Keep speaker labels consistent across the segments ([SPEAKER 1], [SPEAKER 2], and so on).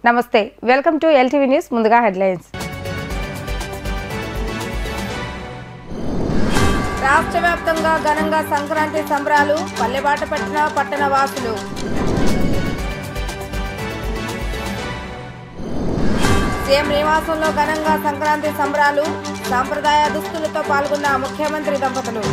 [SPEAKER 1] నమస్తే, welcome to LTV news. ముందుగా headlines. రాష్ట్ర వ్యాప్తంగా ఘనంగా సంక్రాంతి సంబరాలు, పల్లెబాట పట్టిన పట్టణ వాసులు. సీఎం నివాసంలో ఘనంగా సంక్రాంతి సంబరాలు, సాంప్రదాయ దుస్తులతో పాల్గొన్న ముఖ్యమంత్రి దంపతులు.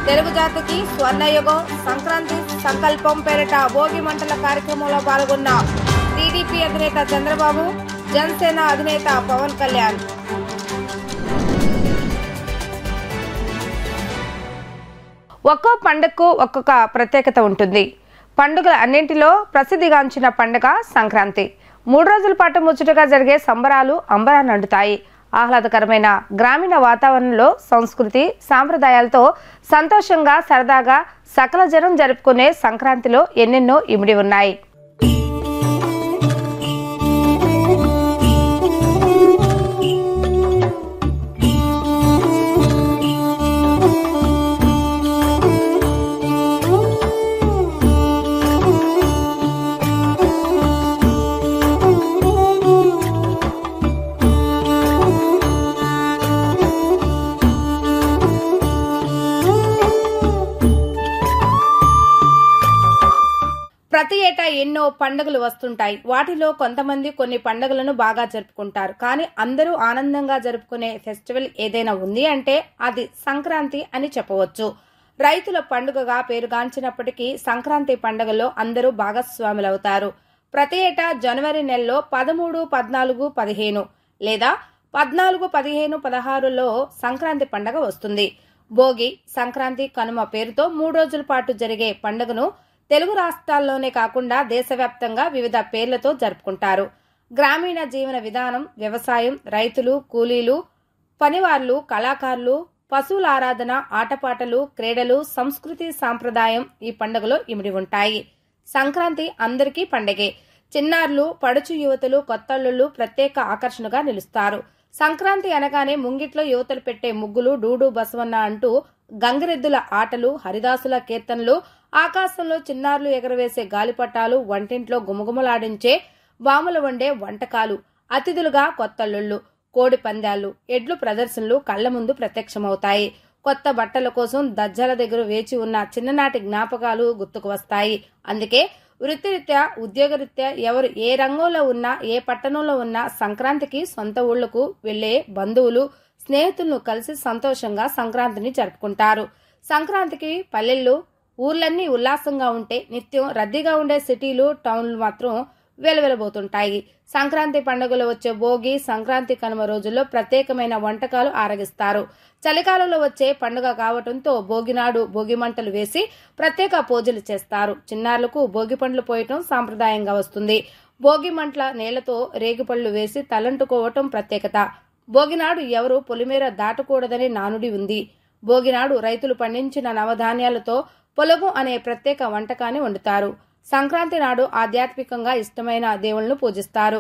[SPEAKER 1] తెలుగు జాతికి స్వర్ణయుగం, సంక్రాంతి సంకల్పం పేరిట భోగి మంటల కార్యక్రమంలో పాల్గొన్న టీడీపీ అధినేత చంద్రబాబు, జనసేన అధినేత పవన్ కళ్యాణ్. ఒక్కో పండుగకు ఒక్కొక్క ప్రత్యేకత ఉంటుంది. పండుగల అన్నింటిలో ప్రసిద్ధిగాంచిన పండుగ సంక్రాంతి. 3 రోజుల పాటు ముచ్చటగా జరిగే సంబరాలు అంబరాన్ని అంటుతాయి. ఆహ్లాదకరమైన గ్రామీణ వాతావరణంలో సంస్కృతి సాంప్రదాయాలతో సంతోషంగా సరదాగా సకల జనం జరుపుకునే సంక్రాంతిలో ఎన్నెన్నో ఇమిడి ఉన్నాయి. ప్రతి ఏటా ఎన్నో పండుగలు వస్తుంటాయి. వాటిలో కొంతమంది కొన్ని పండుగలను బాగా జరుపుకుంటారు. కానీ అందరూ ఆనందంగా జరుపుకునే ఫెస్టివల్ ఏదైనా ఉంది అంటే అది సంక్రాంతి అని చెప్పవచ్చు. రైతుల పండుగగా పేరుగాంచినప్పటికీ సంక్రాంతి పండుగలో అందరూ భాగస్వాములవుతారు. ప్రతి ఏటా జనవరి నెలలో 13, 14, 15 లేదా 14, 15, 16లో సంక్రాంతి పండుగ వస్తుంది. భోగి, సంక్రాంతి, కనుమ పేరుతో 3 రోజుల పాటు జరిగే పండుగను తెలుగు రాష్ట్రాల్లోనే కాకుండా దేశవ్యాప్తంగా వివిధ పేర్లతో జరుపుకుంటారు. గ్రామీణ జీవన విధానం, వ్యవసాయం, రైతులు, కూలీలు, పనివార్లు, కళాకారులు, పశువుల ఆరాధన, ఆటపాటలు, క్రీడలు, సంస్కృతి సాంప్రదాయం ఈ పండుగలో ఇమిడి ఉంటాయి. సంక్రాంతి అందరికీ పండగే. చిన్నారులు, పడుచు యువతులు, కొత్తల్లుళ్ళు ప్రత్యేక ఆకర్షణగా నిలుస్తారు. సంక్రాంతి అనగానే ముంగిట్లో యువతలు పెట్టే ముగ్గులు, డూడు బసవన్న అంటూ గంగిరెద్దుల ఆటలు, హరిదాసుల కీర్తనలు, ఆకాశంలో చిన్నారులు ఎగరవేసే గాలిపటాలు, వంటింట్లో గుమగుమలాడించే బాములు వండే వంటకాలు, అతిథులుగా కొత్తల్లుళ్ళు, కోడి పందాలు, ఎడ్లు ప్రదర్శనలు కళ్ల ముందు ప్రత్యక్షమవుతాయి. కొత్త బట్టల కోసం దజ్జాల దగ్గర వేచి ఉన్న చిన్ననాటి జ్ఞాపకాలు గుర్తుకు వస్తాయి. అందుకే వృత్తిరీత్యా, ఉద్యోగరీత్యా ఎవరు ఏ రంగంలో ఉన్నా, ఏ పట్టణంలో ఉన్నా సంక్రాంతికి సొంత ఊళ్లకు వెళ్లే బంధువులు, స్నేహితులను కలిసి సంతోషంగా సంక్రాంతిని జరుపుకుంటారు. సంక్రాంతికి పల్లెళ్ళు, ఊర్లన్నీ ఉల్లాసంగా ఉంటే నిత్యం రద్దీగా ఉండే సిటీలు, టౌన్లు మాత్రం వెలవెలబోతుంటాయి. సంక్రాంతి పండుగలో వచ్చే భోగి, సంక్రాంతి, కనుమ రోజుల్లో ప్రత్యేకమైన వంటకాలు ఆరగిస్తారు. చలికాలంలో వచ్చే పండుగ కావడంతో భోగినాడు భోగి మంటలు వేసి ప్రత్యేక పూజలు చేస్తారు. చిన్నారులకు భోగి పండ్లు పోయటం సాంప్రదాయంగా వస్తుంది. భోగి మంటల నీళ్లతో రేగిపళ్లు వేసి తలంటుకోవటం ప్రత్యేకత. భోగినాడు ఎవరు పొలిమేర దాటకూడదని నానుడి ఉంది. భోగినాడు రైతులు పండించిన నవధాన్యాలతో పొలగు అనే ప్రత్యేక వంటకాన్ని వండుతారు. సంక్రాంతి నాడు ఆధ్యాత్మికంగా ఇష్టమైన దేవుళ్లను పూజిస్తారు.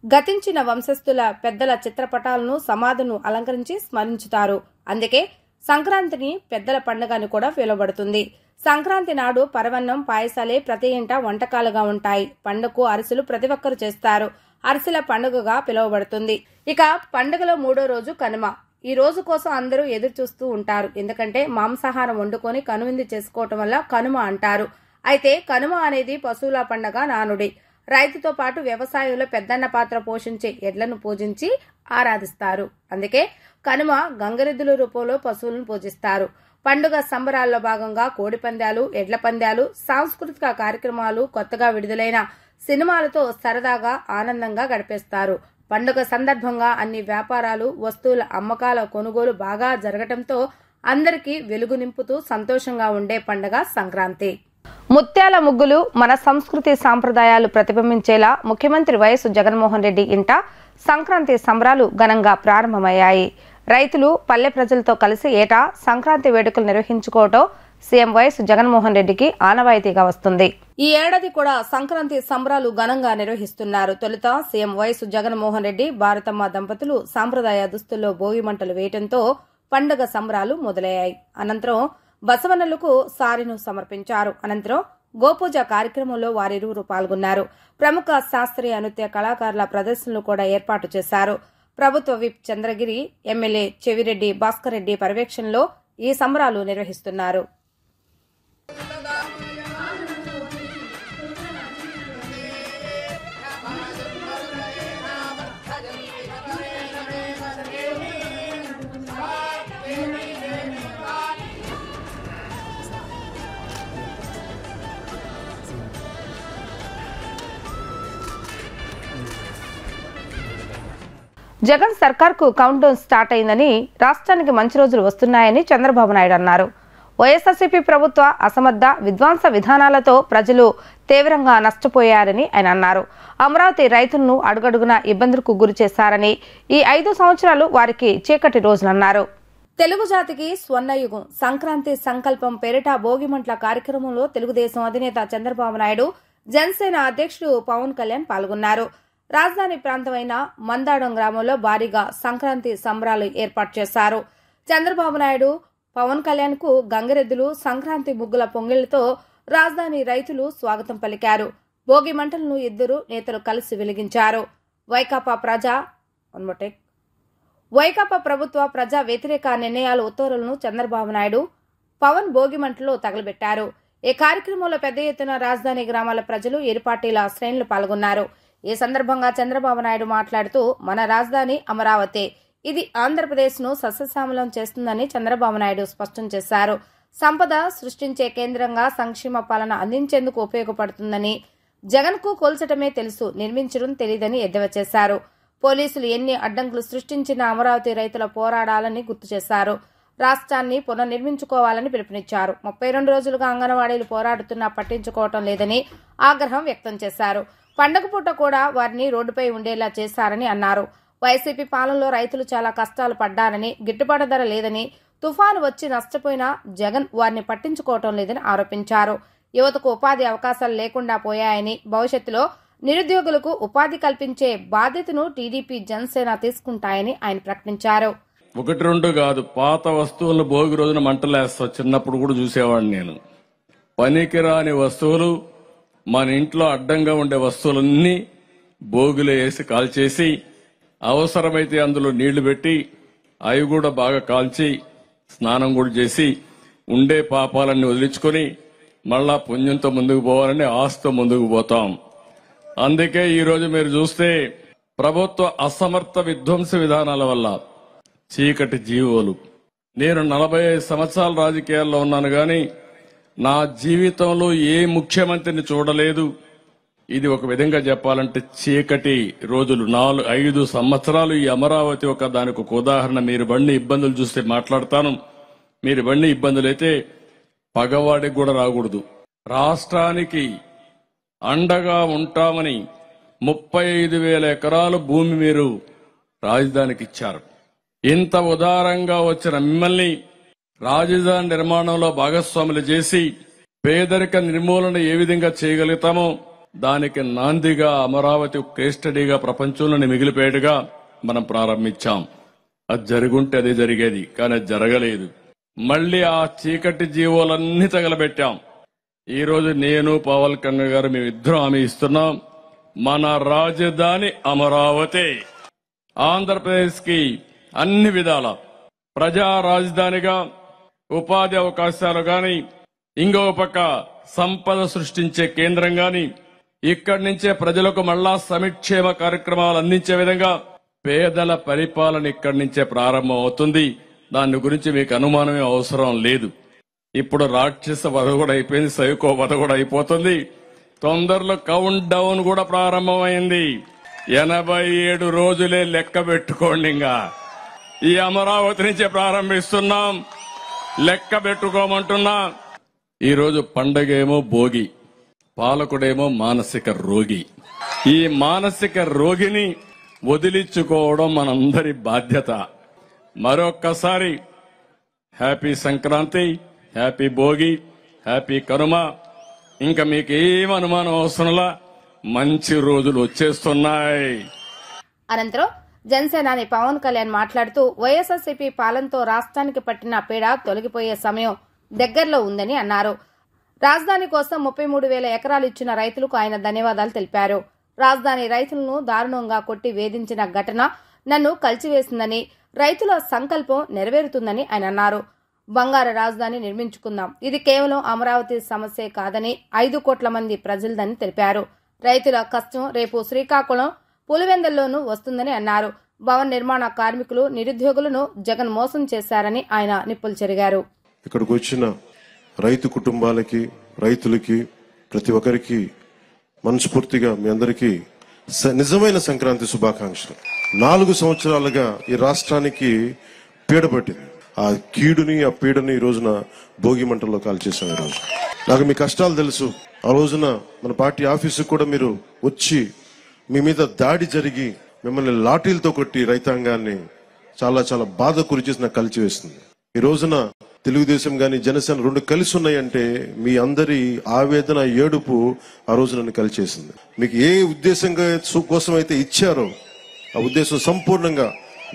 [SPEAKER 1] గతించిన వంశస్థుల పెద్దల చిత్రపటాలను, సమాధులను అలంకరించి స్మరించుతారు. అందుకే సంక్రాంతిని పెద్దల పండుగ అని కూడా పిలువబడుతుంది. సంక్రాంతి నాడు పరవన్నం, పాయసాలే ప్రతి ఇంట వంటకాలుగా ఉంటాయి. పండుగకు అరిసెలు ప్రతి ఒక్కరు చేస్తారు. అరిసెల పండుగగా పిలువబడుతుంది. ఇక పండుగలో 3వ రోజు కనుమ. ఈ రోజు కోసం అందరూ ఎదురు చూస్తూ ఉంటారు. ఎందుకంటే మాంసాహారం వండుకొని కనువిందు చేసుకోవటం వల్ల కనుమ అంటారు. అయితే కనుమ అనేది పశువుల పండగ నానుడి. రైతుతో పాటు వ్యవసాయంలో పెద్దన్న పాత్ర పోషించే ఎడ్లను పూజించి ఆరాధిస్తారు. అందుకే కనుమ గంగరెద్దుల రూపంలో పశువులను పూజిస్తారు. పండుగ సంబరాల్లో భాగంగా కోడి పందాలు, ఎడ్ల పందాలు, సాంస్కృతిక కార్యక్రమాలు, కొత్తగా విడుదలైన సినిమాలతో సరదాగా ఆనందంగా గడిపేస్తారు. పండుగ సందర్భంగా అన్ని వ్యాపారాలు, వస్తువుల అమ్మకాల కొనుగోలు బాగా జరగటంతో అందరికీ వెలుగు నింపుతూ సంతోషంగా ఉండే పండుగ సంక్రాంతి. ముత్యాల ముగ్గులు, మన సంస్కృతి సాంప్రదాయాలు ప్రతిబింబించేలా ముఖ్యమంత్రి వైఎస్ జగన్మోహన్ రెడ్డి ఇంట సంక్రాంతి సంబరాలు ఘనంగా ప్రారంభమయ్యాయి. రైతులు, పల్లె ప్రజలతో కలిసి ఏటా సంక్రాంతి వేడుకలు నిర్వహించుకోవటం సీఎం వైఎస్ జగన్మోహన్ రెడ్డికి ఆనవాయితీగా వస్తుంది. ఈ ఏడాది కూడా సంక్రాంతి సంబరాలు ఘనంగా నిర్వహిస్తున్నారు. తొలుత సీఎం వైఎస్ జగన్మోహన్ రెడ్డి, భారతమ్మ దంపతులు సాంప్రదాయ దుస్తుల్లో భోగి మంటలు వేయటంతో పండుగ సంబరాలు మొదలయ్యాయి. అనంతరం బసవన్నలకు సారెను సమర్పించారు. అనంతరం గోపూజ కార్యక్రమంలో వారిరువురు పాల్గొన్నారు. ప్రముఖ శాస్త్రీయ నృత్య కళాకారుల ప్రదర్శనలు కూడా ఏర్పాటు చేశారు. ప్రభుత్వ విప్ చంద్రగిరి, ఎమ్మెల్యే చెవిరెడ్డి భాస్కర్ రెడ్డి పర్యవేక్షణలో ఈ సంబరాలు నిర్వహిస్తున్నారు. జగన్ సర్కార్కు కౌంట్ డౌన్ స్టార్ట్ అయిందని, రాష్ట్రానికి మంచి రోజులు వస్తున్నాయని చంద్రబాబు నాయుడు అన్నారు. వైఎస్ఆర్సీపీ ప్రభుత్వ అసమర్థ విధ్వంస విధానాలతో ప్రజలు తీవ్రంగా నష్టపోయారని ఆయన అన్నారు. అమరావతి రైతులను అడుగడుగునా ఇబ్బందులకు గురి చేశారని, ఈ 5 సంవత్సరాలు వారికి చీకటి రోజులన్నారు. తెలుగు జాతికి స్వర్ణయుగం సంక్రాంతి సంకల్పం పేరిట భోగిమంటల కార్యక్రమంలో తెలుగుదేశం అధినేత చంద్రబాబు నాయుడు, జనసేన అధ్యక్షుడు పవన్ కళ్యాణ్ పాల్గొన్నారు. రాజధాని ప్రాంతమైన మందాడం గ్రామంలో భారీగా సంక్రాంతి సంబరాలు ఏర్పాటు చేశారు. చంద్రబాబు నాయుడు, పవన్ కళ్యాణ్ కు గంగిరెద్దులు, సంక్రాంతి ముగ్గుల పొంగిళ్లతో రాజధాని రైతులు స్వాగతం పలికారు. భోగి మంటలను ఇద్దరు నేతలు కలిసి వెలిగించారు. వైకాపా ప్రభుత్వ ప్రజా వ్యతిరేక నిర్ణయాల ఉత్తర్వులను చంద్రబాబు నాయుడు, పవన్ భోగిమంటలో తగలబెట్టారు. ఈ కార్యక్రమంలో పెద్ద ఎత్తున రాజధాని గ్రామాల ప్రజలు, ఇరు పార్టీల శ్రేణులు పాల్గొన్నారు. ఈ సందర్భంగా చంద్రబాబు నాయుడు మాట్లాడుతూ, మన రాజధాని అమరావతి, ఇది ఆంధ్రప్రదేశ్ ను సస్యశ్యామలం చేస్తుందని చంద్రబాబు నాయుడు స్పష్టం చేశారు. సంపద సృష్టించే కేంద్రంగా సంక్షేమ పాలన అందించేందుకు ఉపయోగపడుతుందని, జగన్ కు కోల్చటమే తెలుసు, నిర్మించడం తెలియదని ఎద్దేవా చేశారు. పోలీసులు ఎన్ని అడ్డంకులు సృష్టించినా అమరావతి రైతుల పోరాడాలని గుర్తు చేశారు. రాష్ట్రాన్ని పునర్నిర్మించుకోవాలని పిలుపునిచ్చారు. 32 రోజులుగా అంగన్వాడీలు పోరాడుతున్నా పట్టించుకోవటం లేదని ఆగ్రహం వ్యక్తం చేశారు. పండగ పూట కూడా వారిని రోడ్డుపై ఉండేలా చేశారని అన్నారు. వైసీపీ పాలనలో రైతులు చాలా కష్టాలు పడ్డారని, గిట్టుబాటు ధర లేదని, తుఫాను వచ్చి నష్టపోయినా జగన్ వారిని పట్టించుకోవటం లేదని ఆరోపించారు. యువతకు ఉపాధి అవకాశాలు లేకుండా పోయాయని, భవిష్యత్తులో నిరుద్యోగులకు ఉపాధి కల్పించే బాధ్యతను టీడీపీ, జనసేన తీసుకుంటాయని ఆయన ప్రకటించారు.
[SPEAKER 2] 1-2 కాదు, పాత వస్తువులను భోగి రోజున మంటలేస్తా. చిన్నప్పుడు కూడా చూసేవాడిని నేను. పనికిరాని వస్తువులు, మన ఇంట్లో అడ్డంగా ఉండే వస్తువులన్నీ భోగిలో వేసి కాల్చేసి, అవసరమైతే అందులో నీళ్లు పెట్టి అవి కూడా బాగా కాల్చి స్నానం కూడా చేసి ఉండే పాపాలన్నీ వదిలించుకొని మళ్ళా పుణ్యంతో ముందుకు పోవాలని ఆశతో ముందుకు పోతాం. అందుకే ఈరోజు మీరు చూస్తే ప్రభుత్వ అసమర్థ విధ్వంస విధానాల వల్ల చీకటి జీవోలు. నేను 45 సంవత్సరాల రాజకీయాల్లో ఉన్నాను గాని నా జీవితంలో ఏ ముఖ్యమంత్రిని చూడలేదు. ఇది ఒక విధంగా చెప్పాలంటే చీకటి రోజులు. 4-5 సంవత్సరాలు ఈ అమరావతి దానికి ఒక ఉదాహరణ. మీరు బండి ఇబ్బందులు చూస్తే మాట్లాడతాను. మీరు బండి ఇబ్బందులైతే పగవాడికి కూడా రాకూడదు. రాష్ట్రానికి అండగా ఉంటామని 35,000 ఎకరాలు భూమి మీరు రాజధానికి ఇచ్చారు. ఇంత ఉదారంగా వచ్చిన మిమ్మల్ని రాజధాని నిర్మాణంలో భాగస్వాములు చేసి పేదరిక నిర్మూలన ఏ విధంగా చేయగలుగుతామో దానికి నాందిగా అమరావతి కేస్ స్టడీగా ప్రపంచంలోని మిగిలిపోయేట్టుగా మనం ప్రారంభించాం. అది జరుగుంటే అదే జరిగేది, కానీ అది జరగలేదు. మళ్లీ ఆ చీకటి జీవోలన్నీ తగలబెట్టాం. ఈ రోజు నేను, పవన్ కళ్యాణ్ గారు మేమిద్దరం హామీ ఇస్తున్నాం, మన రాజధాని అమరావతి ఆంధ్రప్రదేశ్ కి అన్ని విధాల ప్రజా రాజధానిగా, ఉపాధి అవకాశాలు గాని, ఇంకో పక్క సంపద సృష్టించే కేంద్రం గాని, ఇక్కడి నుంచే ప్రజలకు మళ్లా సంక్షేమ కార్యక్రమాలు అందించే విధంగా పేదల పరిపాలన ఇక్కడి నుంచే ప్రారంభం అవుతుంది. దాని గురించి మీకు అనుమానమే అవసరం లేదు. ఇప్పుడు రాక్షస వధ కూడా అయిపోయింది, సైకో వధ కూడా అయిపోతుంది. తొందరలో కౌంట్ డౌన్ కూడా ప్రారంభమైంది. 87 రోజులే లెక్క పెట్టుకోండి. ఇంకా ఈ అమరావతి నుంచే ప్రారంభిస్తున్నాం, లెక్క పెట్టుకోమంటున్నా. ఈ రోజు పండగేమో భోగి, పాలకుడేమో మానసిక రోగి. ఈ మానసిక రోగిని వదిలించుకోవడం మనందరి బాధ్యత. మరొక్కసారి happy Sankranti, happy Bhogi, happy Kanuma. ఇంకా మీకేం అనుమానం అవసరంలా, మంచి రోజులు వచ్చేస్తున్నాయి.
[SPEAKER 1] అనంతరం జనసేనాని పవన్ కళ్యాణ్ మాట్లాడుతూ, వైఎస్ఆర్సీపీ పాలనతో రాష్ట్రానికి పట్టిన పీడ తొలగిపోయే సమయం దగ్గరలో ఉందని అన్నారు. రాజధాని కోసం 33,000 ఎకరాలు ఇచ్చిన రైతులకు ఆయన ధన్యవాదాలు తెలిపారు. రాజధాని రైతులను దారుణంగా కొట్టి వేధించిన ఘటన నన్ను కలిచివేసిందని, రైతుల సంకల్పం నెరవేరుతుందని ఆయన అన్నారు. బంగారు రాజధాని నిర్మించుకుందాం, ఇది కేవలం అమరావతి సమస్యే కాదని 5 కోట్ల మంది ప్రజలదని తెలిపారు. రైతుల కష్టం రేపు శ్రీకాకుళం పులివెందుల్లోనూ వస్తుందని అన్నారు. భవన నిర్మాణ కార్మికులు, నిరుద్యోగులను జగన్ మోసం చేశారని ఆయన నిప్పులు చెరిగారు.
[SPEAKER 3] ఇక్కడికి వచ్చిన రైతు కుటుంబాలకి, రైతులకి, ప్రతి ఒక్కరికి మనస్ఫూర్తిగా మీ అందరికీ నిజమైన సంక్రాంతి శుభాకాంక్షలు. 4 సంవత్సరాలుగా ఈ రాష్ట్రానికి పీడపట్టింది. ఆ కీడుని, ఆ పీడని ఈ రోజున భోగి మంటల్లో కాల్చేసాం. ఈ రోజు నాకు మీ కష్టాలు తెలుసు. ఆ రోజున మన పార్టీ ఆఫీసుకు కూడా మీరు వచ్చి మీ మీద దాడి జరిగి మిమ్మల్ని లాఠీలతో కొట్టి రైతాంగాన్ని చాలా చాలా బాధ గురి చేసి నాకు కలిచివేస్తుంది. ఈ రోజున తెలుగుదేశం గాని జనసేన 2 కలిసి ఉన్నాయంటే మీ అందరి ఆవేదన, ఏడుపు ఆ రోజు నన్ను కలిచేసింది. మీకు ఏ ఉద్దేశంగా కోసం అయితే ఇచ్చారో ఆ ఉద్దేశం సంపూర్ణంగా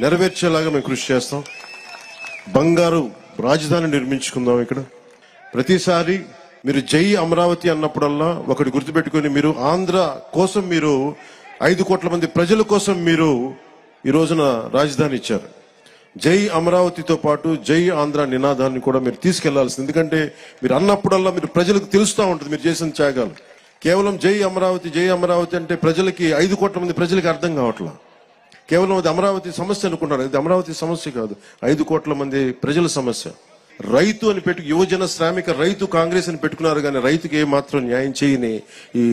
[SPEAKER 3] నెరవేర్చేలాగా మేము కృషి చేస్తాం. బంగారు రాజధాని నిర్మించుకుందాం. ఇక్కడ ప్రతిసారి మీరు జై అమరావతి అన్నప్పుడల్లా ఒకటి గుర్తుపెట్టుకుని, మీరు ఆంధ్ర కోసం, మీరు 5 కోట్ల మంది ప్రజల కోసం మీరు ఈ రోజున రాజధాని ఇచ్చారు. జై అమరావతితో పాటు జై ఆంధ్ర నినాదాన్ని కూడా మీరు తీసుకెళ్లాల్సింది. ఎందుకంటే మీరు అన్నప్పుడల్లా మీరు ప్రజలకు తెలుస్తూ ఉంటుంది మీరు చేసిన త్యాగాలు. కేవలం జై అమరావతి అంటే ప్రజలకి, 5 కోట్ల మంది ప్రజలకి అర్థం కావట్లా. కేవలం అది అమరావతి సమస్య అనుకుంటారు. ఇది అమరావతి సమస్య కాదు, 5 కోట్ల మంది ప్రజల సమస్య. రైతు అని యువజన శ్రామిక రైతు కాంగ్రెస్ అని పెట్టుకున్నారు, కానీ రైతుకి ఏమాత్రం న్యాయం చేయని ఈ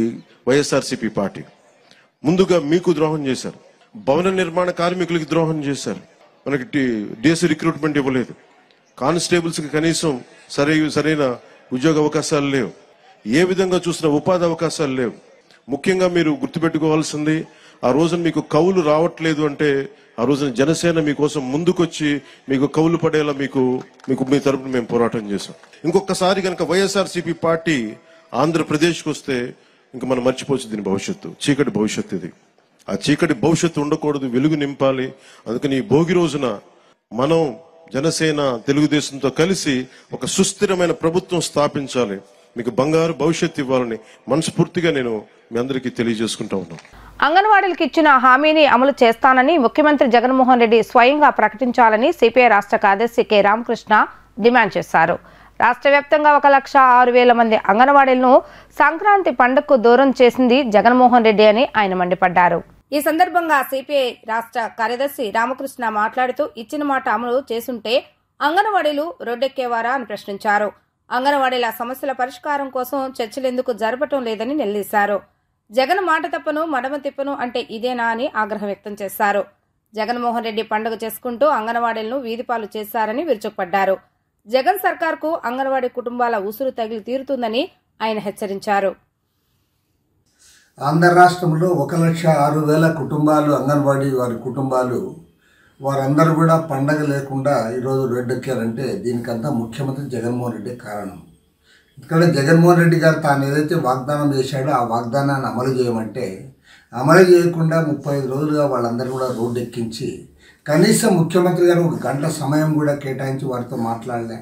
[SPEAKER 3] వైఎస్ఆర్సీపీ పార్టీ ముందుగా మీకు ద్రోహం చేశారు. భవన నిర్మాణ కార్మికులకి ద్రోహం చేశారు. మనకి డిఎస్సీ రిక్రూట్మెంట్ ఇవ్వలేదు. కానిస్టేబుల్స్ కి కనీసం సరైన ఉద్యోగ అవకాశాలు లేవు. ఏ విధంగా చూసినా ఉపాధి అవకాశాలు లేవు. ముఖ్యంగా మీరు గుర్తుపెట్టుకోవాల్సింది, ఆ రోజున మీకు కౌలు రావట్లేదు అంటే ఆ రోజున జనసేన మీకోసం ముందుకొచ్చి మీకు కౌలు పడేలా మీకు మీ తరపున మేము పోరాటం చేశాం. ఇంకొకసారి కనుక వైఎస్ఆర్సీపీ పార్టీ ఆంధ్రప్రదేశ్కి వస్తే ఇంకా మనం మర్చిపోవచ్చు దీని భవిష్యత్తు. చీకటి భవిష్యత్తు ఇది. ఆ చీకటి భవిష్యత్తు ఉండకూడదు, వెలుగు నింపాలి. అందుకని ఈ భోగి రోజున మనం జనసేన తెలుగుదేశంతో కలిసి ఒక సుస్థిరమైన ప్రభుత్వం స్థాపించాలి, మీకు బంగారు భవిష్యత్తు ఇవ్వాలని మనస్ఫూర్తిగా నేను మీ అందరికీ తెలియజేసుకుంటా ఉన్నాను.
[SPEAKER 1] అంగన్వాడీలకు ఇచ్చిన హామీని అమలు చేస్తానని ముఖ్యమంత్రి జగన్మోహన్ రెడ్డి స్వయంగా ప్రకటించాలని సిపిఐ రాష్ట్ర కార్యదర్శి కె రామకృష్ణ డిమాండ్ చేశారు. రాష్ట్ర వ్యాప్తంగా 1,06,000 మంది అంగన్వాడీలను సంక్రాంతి పండుగకు దూరం చేసింది జగన్మోహన్ రెడ్డి అని ఆయన మండిపడ్డారు. ఈ సందర్భంగా సిపిఐ రాష్ట్ర కార్యదర్శి రామకృష్ణ మాట్లాడుతూ, ఇచ్చిన మాట అమలు చేసుంటే అంగన్వాడీలు రోడ్డెక్కేవారా అని ప్రశ్నించారు. అంగన్వాడీల సమస్యల పరిష్కారం కోసం చర్చలెందుకు జరపటం లేదని నిలదీశారు. జగన్ మాట తప్పను మడమ తిప్పను అంటే ఇదేనా అని ఆగ్రహం వ్యక్తం చేశారు. జగన్మోహన్ రెడ్డి పండుగ చేసుకుంటూ అంగన్వాడీలను వీధిపాలు చేశారని విరుచుకుపడ్డారు. జగన్ సర్కార్కు అంగన్వాడీ కుటుంబాల ఉసురు తగిలి తీరుతుందని ఆయన హెచ్చరించారు.
[SPEAKER 4] ఆంధ్ర రాష్ట్రంలో 1,06,000 కుటుంబాలు, అంగన్వాడీ వారి కుటుంబాలు, వారందరూ కూడా పండగ లేకుండా ఈరోజు రోడ్డెక్కారంటే దీనికంతా ముఖ్యమంత్రి జగన్మోహన్ రెడ్డి కారణం. ఇక్కడ జగన్మోహన్ రెడ్డి గారు తాను ఏదైతే వాగ్దానం చేశాడో ఆ వాగ్దానాన్ని అమలు చేయమంటే అమలు చేయకుండా 35 రోజులుగా వాళ్ళందరూ కూడా రోడ్డు ఎక్కించి, కనీసం ముఖ్యమంత్రి గారు 1 గంట సమయం కూడా కేటాయించి వారితో మాట్లాడలే.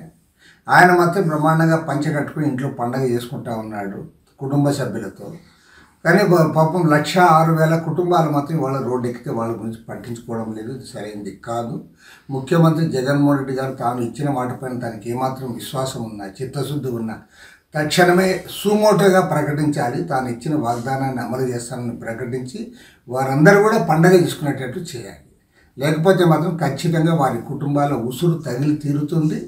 [SPEAKER 4] ఆయన మాత్రం బ్రహ్మాండంగా పంచె కట్టుకుని ఇంట్లో పండగ చేసుకుంటా ఉన్నాడు కుటుంబ సభ్యులతో. కానీ పాపం 1,06,000 కుటుంబాలు మాత్రం వాళ్ళ రోడ్డు ఎక్కితే వాళ్ళ గురించి పట్టించుకోవడం లేదు. ఇది సరైనది కాదు. ముఖ్యమంత్రి జగన్మోహన్ రెడ్డి గారు తాను ఇచ్చిన మాట పైన తనకి ఏమాత్రం విశ్వాసం ఉన్నా, చిత్తశుద్ధి ఉన్నా తక్షణమే సుమోటోగా ప్రకటించాలి. తాను ఇచ్చిన వాగ్దానాన్ని అమలు చేస్తానని ప్రకటించి వారందరూ కూడా పండగ చేసుకునేటట్టు చేయాలి. లేకపోతే మాత్రం ఖచ్చితంగా వారి కుటుంబాల ఉసురు తగిలి తీరుతుంది.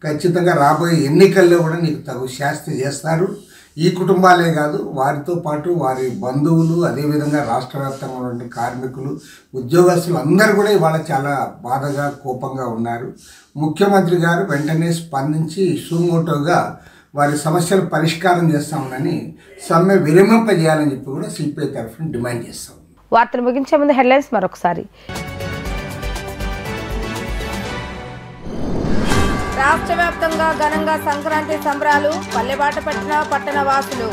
[SPEAKER 4] ఖచ్చితంగా రాబోయే ఎన్నికల్లో కూడా నీకు తగు శాస్తి చేస్తారు. ఈ కుటుంబాలే కాదు, వారితో పాటు వారి బంధువులు, అదేవిధంగా రాష్ట్ర వ్యాప్తంగా ఉన్న కార్మికులు, ఉద్యోగస్తులు అందరూ కూడా ఇవాళ చాలా బాధగా, కోపంగా ఉన్నారు. ముఖ్యమంత్రి గారు వెంటనే స్పందించి సుమోటోగా వారి సమస్యలు పరిష్కారం చేస్తామని సమ్మె విరమింపజేయాలని చెప్పి కూడా సిపిఐ తరఫున డిమాండ్ చేస్తాం.
[SPEAKER 1] వార్తలు ముగించే ముందు హెడ్లైన్స్ మరొకసారి. రాష్ట్ర వ్యాప్తంగా ఘనంగా సంక్రాంతి సంబరాలు, పల్లెబాట పట్టిన పట్టణ వాసులు.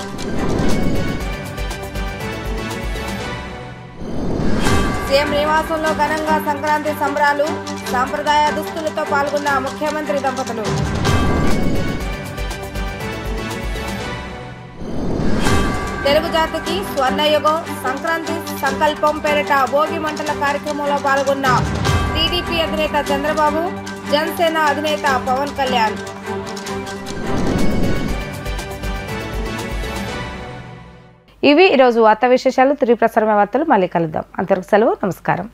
[SPEAKER 1] సీఎం నివాసంలో ఘనంగా సంక్రాంతి సంబరాలు, సాంప్రదాయ దుస్తులతో పాల్గొన్న ముఖ్యమంత్రి దంపతులు. తెలుగు జాతికి స్వర్ణయుగం సంక్రాంతి సంకల్పం పేరిట భోగి మంటల కార్యక్రమంలో పాల్గొన్న టీడీపీ అధినేత చంద్రబాబు, జనసేన అధినేత పవన్ కళ్యాణ్. ఇవి ఈరోజు వార్తా విశేషాలు. తిరిగి ప్రసారమైన వార్తలు మళ్ళీ కలుద్దాం. అంతవరకు సెలవు. నమస్కారం.